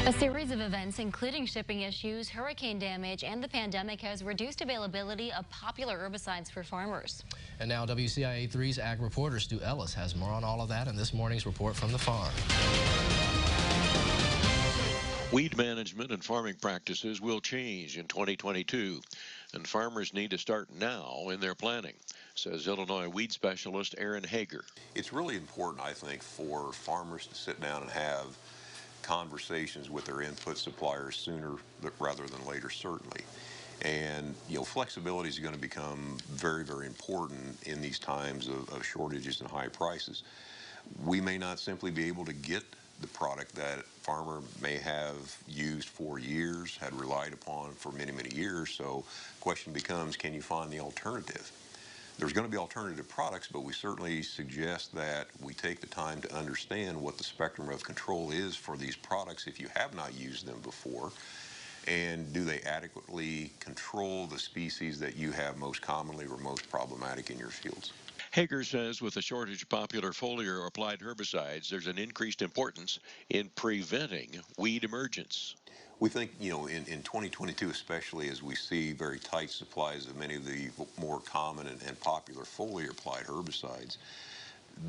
A series of events, including shipping issues, hurricane damage, and the pandemic, has reduced availability of popular herbicides for farmers. And now WCIA 3's ag reporter Stu Ellis has more on all of that in this morning's report from the farm. Weed management and farming practices will change in 2022, and farmers need to start now in their planning, says Illinois weed specialist Aaron Hager. It's really important, I think, for farmers to sit down and have conversations with their input suppliers sooner rather than later, certainly. And, flexibility is going to become very, very important in these times of shortages and high prices. We may not simply be able to get the product that farmer may have used for years, had relied upon for many, many years. So the question becomes, can you find the alternative? There's going to be alternative products, but we certainly suggest that we take the time to understand what the spectrum of control is for these products if you have not used them before, and do they adequately control the species that you have most commonly or most problematic in your fields. Hager says with the shortage of popular foliar or applied herbicides, there's an increased importance in preventing weed emergence. We think, in 2022, especially as we see very tight supplies of many of the more common and popular foliar applied herbicides,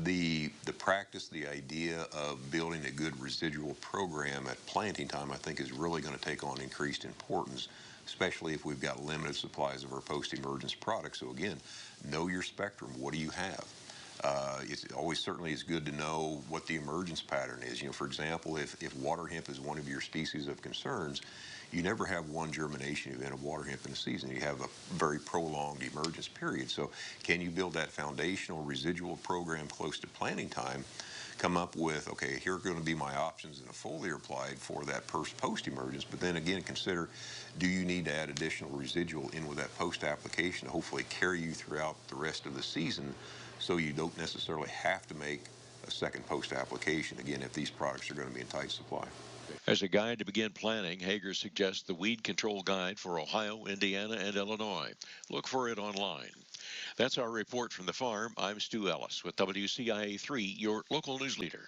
the practice, the idea of building a good residual program at planting time, I think, is really going to take on increased importance, especially if we've got limited supplies of our post-emergence products. So again, know your spectrum. What do you have? It's always certainly is good to know what the emergence pattern is. For example, if water hemp is one of your species of concerns, you never have one germination event of water hemp in a season. You have a very prolonged emergence period. So can you build that foundational residual program close to planting time, come up with, okay, here are going to be my options in a foliar applied for that post-emergence, but then again consider, do you need to add additional residual in with that post-application to hopefully carry you throughout the rest of the season so you don't necessarily have to make a second post-application, again, if these products are going to be in tight supply. As a guide to begin planning, Hager suggests the Weed Control Guide for Ohio, Indiana, and Illinois. Look for it online. That's our report from the farm. I'm Stu Ellis with WCIA 3, your local news leader.